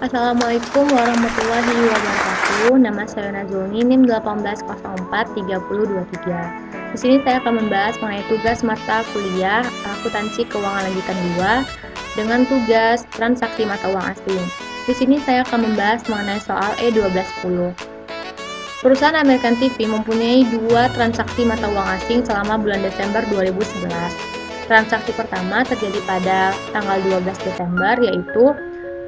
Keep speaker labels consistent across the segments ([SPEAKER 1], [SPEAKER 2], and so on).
[SPEAKER 1] Assalamualaikum warahmatullahi wabarakatuh. Nama saya Nazulni, NIM 18043023. Di sini saya akan membahas mengenai tugas mata kuliah akuntansi keuangan lanjutan 2 dengan tugas transaksi mata uang asing. Di sini saya akan membahas mengenai soal E1210. Perusahaan American TV mempunyai 2 transaksi mata uang asing selama bulan Desember 2011. Transaksi pertama terjadi pada tanggal 12 Desember, yaitu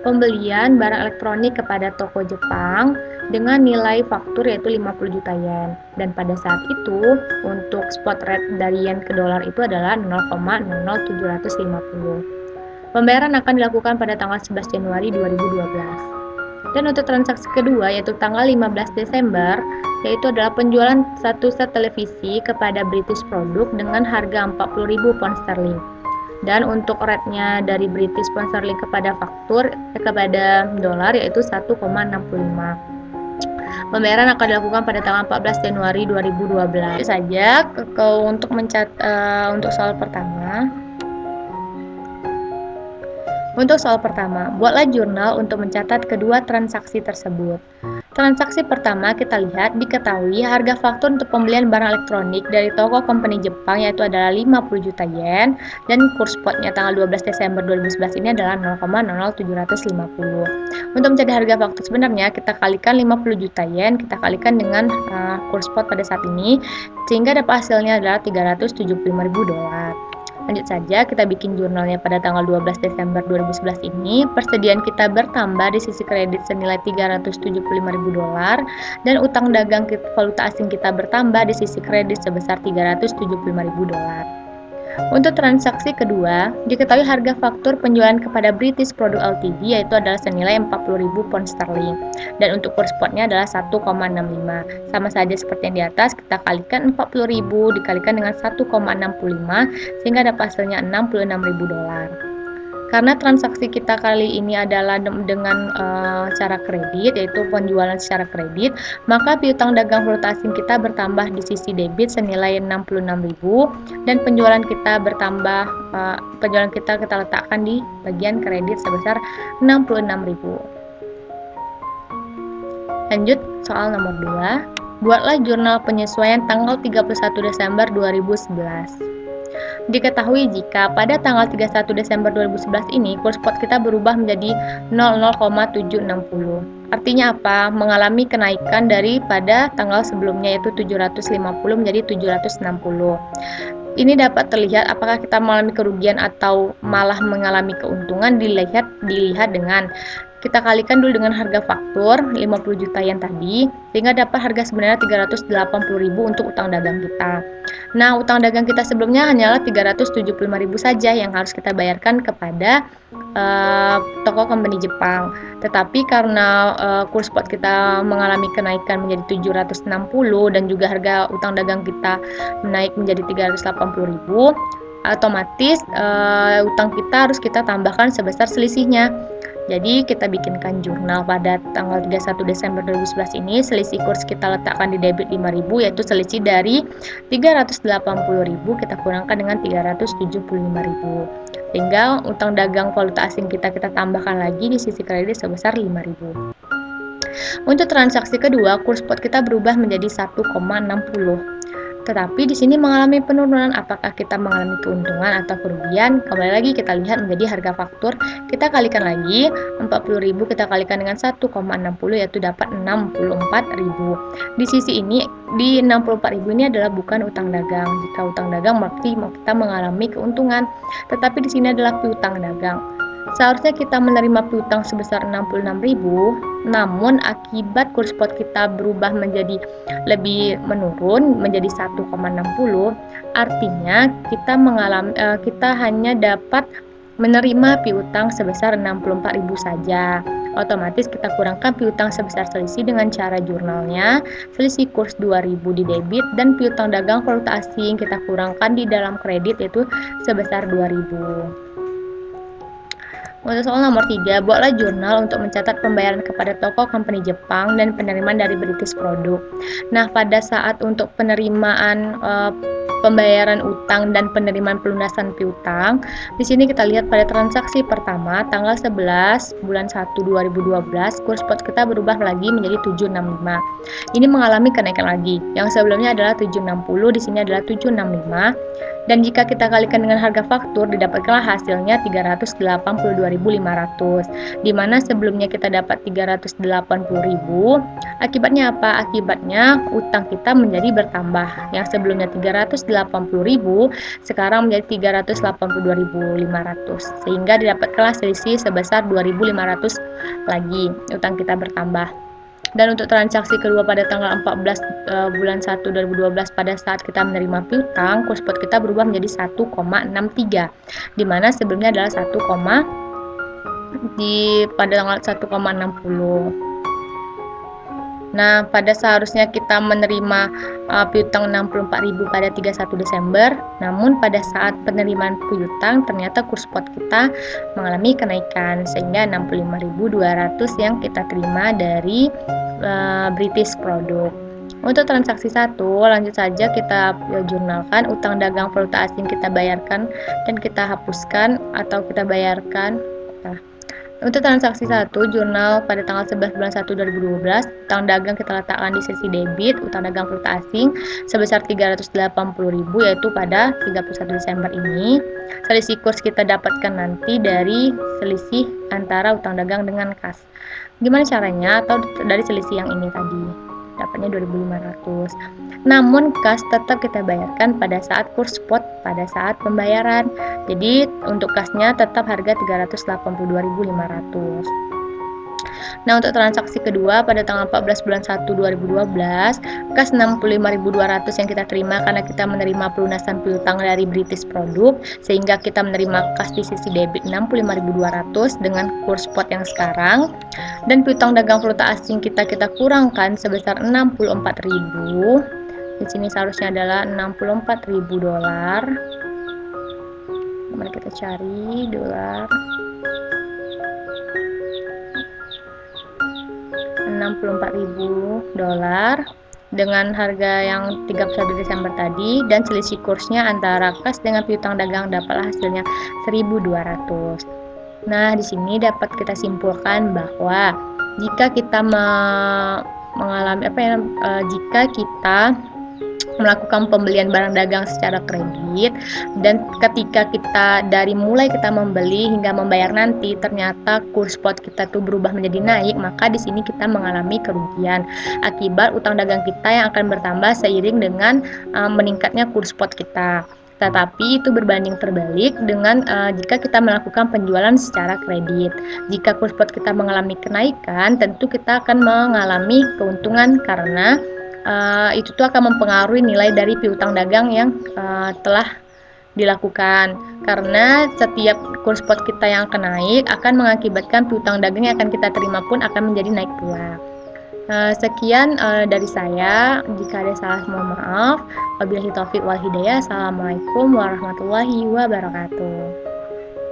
[SPEAKER 1] pembelian barang elektronik kepada toko Jepang dengan nilai faktur yaitu 50 juta yen. Dan pada saat itu untuk spot rate dari yen ke dolar itu adalah 0,00750. Pembayaran akan dilakukan pada tanggal 11 Januari 2012. Dan untuk transaksi kedua yaitu tanggal 15 Desember yaitu adalah penjualan satu set televisi kepada British Product dengan harga 40.000 pound sterling. Dan untuk rate-nya dari British pound sterling kepada faktur kepada dolar yaitu 1,65. Pembayaran akan dilakukan pada tanggal 14 Januari 2012. Itu saja untuk soal pertama. Untuk soal pertama, buatlah jurnal untuk mencatat kedua transaksi tersebut. Transaksi pertama kita lihat diketahui harga faktur untuk pembelian barang elektronik dari toko company Jepang yaitu adalah 50 juta yen dan kurs spotnya tanggal 12 Desember 2011 ini adalah 0,00750. Untuk mencari harga faktur sebenarnya kita kalikan 50 juta yen, kita kalikan dengan kurs spot pada saat ini sehingga dapat hasilnya adalah 375.000 dolar. Lanjut saja, kita bikin jurnalnya pada tanggal 12 Desember 2011 ini. Persediaan kita bertambah di sisi kredit senilai 375.000 dolar dan utang dagang valuta asing kita bertambah di sisi kredit sebesar 375.000 dolar. Untuk transaksi kedua, diketahui harga faktur penjualan kepada British Product Ltd yaitu adalah senilai 40.000 pound sterling dan untuk kurs spotnya adalah 1,65. Sama saja seperti yang di atas, kita kalikan 40.000 dikalikan dengan 1,65 sehingga dapat hasilnya 66.000 dolar. Karena transaksi kita kali ini adalah dengan cara kredit, yaitu penjualan secara kredit, maka piutang dagang valuta asing kita bertambah di sisi debit senilai 66.000 dan penjualan kita bertambah, kita letakkan di bagian kredit sebesar 66.000. Lanjut soal nomor 2. Buatlah jurnal penyesuaian tanggal 31 Desember 2011. Diketahui jika pada tanggal 31 Desember 2011 ini kurs spot kita berubah menjadi 00,760. Artinya apa? Mengalami kenaikan daripada tanggal sebelumnya yaitu 750 menjadi 760. Ini dapat terlihat apakah kita mengalami kerugian atau malah mengalami keuntungan dilihat dengan kita kalikan dulu dengan harga faktur 50 juta yen tadi sehingga dapat harga sebenarnya 380.000 untuk utang dagang kita. Nah, utang dagang kita sebelumnya hanyalah 375.000 saja yang harus kita bayarkan kepada toko company Jepang. Tetapi karena kurs spot kita mengalami kenaikan menjadi 760 dan juga harga utang dagang kita naik menjadi 380.000, otomatis utang kita harus kita tambahkan sebesar selisihnya. Jadi kita bikinkan jurnal pada tanggal 31 Desember 2011 ini, selisih kurs kita letakkan di debit 5.000 yaitu selisih dari 380.000 kita kurangkan dengan 375.000. Sehingga utang dagang valuta asing kita tambahkan lagi di sisi kredit sebesar 5.000. Untuk transaksi kedua, kurs spot kita berubah menjadi 1,60. Tetapi di sini mengalami penurunan, apakah kita mengalami keuntungan atau kerugian? Kembali lagi kita lihat menjadi harga faktur, kita kalikan lagi 40.000 kita kalikan dengan 1,60 yaitu dapat 64.000. Di sisi ini di 64.000 ini adalah bukan utang dagang. Jika utang dagang berarti kita mengalami keuntungan, tetapi di sini adalah piutang dagang. Seharusnya kita menerima piutang sebesar 66.000, namun akibat kurs spot kita berubah menjadi lebih menurun menjadi 1,60, artinya kita hanya dapat menerima piutang sebesar 64.000 saja. Otomatis kita kurangkan piutang sebesar selisih dengan cara jurnalnya, selisih kurs 2.000 di debit dan piutang dagang valuta asing kita kurangkan di dalam kredit yaitu sebesar 2.000. Untuk soal nomor 3, buatlah jurnal untuk mencatat pembayaran kepada toko company Jepang dan penerimaan dari British Product. Nah, pada saat untuk penerimaan pembayaran utang dan penerimaan pelunasan piutang. Di sini kita lihat pada transaksi pertama tanggal 11 bulan 1 2012 kurs spot kita berubah lagi menjadi 765. Ini mengalami kenaikan lagi. Yang sebelumnya adalah 760, di sini adalah 765. Dan jika kita kalikan dengan harga faktur, didapatkanlah hasilnya 382.500. Di mana sebelumnya kita dapat 380.000. Akibatnya apa? Akibatnya utang kita menjadi bertambah. Yang sebelumnya 380.000 sekarang menjadi 382.500. Sehingga didapatkanlah selisih sebesar 2.500 lagi. Utang kita bertambah. Dan untuk transaksi kedua pada tanggal 14 bulan 1 2012 pada saat kita menerima piutang, kurs spot kita berubah menjadi 1,63, di mana sebelumnya adalah pada tanggal 1,60. Nah, pada seharusnya kita menerima piutang 64.000 pada 31 Desember, namun pada saat penerimaan piutang ternyata kurs spot kita mengalami kenaikan sehingga 65.200 yang kita terima dari British Product. Untuk transaksi 1, lanjut saja kita jurnalkan utang dagang valuta asing kita bayarkan dan kita hapuskan atau kita bayarkan. Untuk transaksi 1, jurnal pada tanggal 11 bulan 1 2012, utang dagang kita letakkan di sesi debit, utang dagang valuta asing sebesar 380.000 yaitu pada 31 Desember ini. Selisih kurs kita dapatkan nanti dari selisih antara utang dagang dengan kas. Gimana caranya? Atau dari selisih yang ini tadi, dapatnya 2.500. Namun kas tetap kita bayarkan pada saat kurs spot pada saat pembayaran. Jadi untuk kasnya tetap harga 382.500. Nah, untuk transaksi kedua pada tanggal 14 bulan 1 2012, kas 65.200 yang kita terima karena kita menerima pelunasan piutang dari British Product, sehingga kita menerima kas di sisi debit 65.200 dengan kurs spot yang sekarang. Dan piutang dagang valuta asing kita kurangkan sebesar 64.000. Di sini seharusnya adalah 64.000 dolar. Mari kita cari dolar. 64.000 dolar dengan harga yang 31 Desember tadi, dan selisih kursnya antara kas dengan piutang dagang dapatlah hasilnya 1.200. Nah, di sini dapat kita simpulkan bahwa jika kita jika kita melakukan pembelian barang dagang secara kredit, dan ketika kita dari mulai kita membeli hingga membayar nanti ternyata kurs spot kita tuh berubah menjadi naik, maka di sini kita mengalami kerugian akibat utang dagang kita yang akan bertambah seiring dengan meningkatnya kurs spot kita. Tetapi itu berbanding terbalik dengan jika kita melakukan penjualan secara kredit. Jika kurs spot kita mengalami kenaikan, tentu kita akan mengalami keuntungan karena itu tuh akan mempengaruhi nilai dari piutang dagang yang telah dilakukan, karena setiap kurs spot kita yang akan naik akan mengakibatkan piutang dagang yang akan kita terima pun akan menjadi naik pula. Sekian dari saya, jika ada salah mohon maaf. Wabillahi taufiq wal hidayah. Assalamualaikum warahmatullahi wabarakatuh.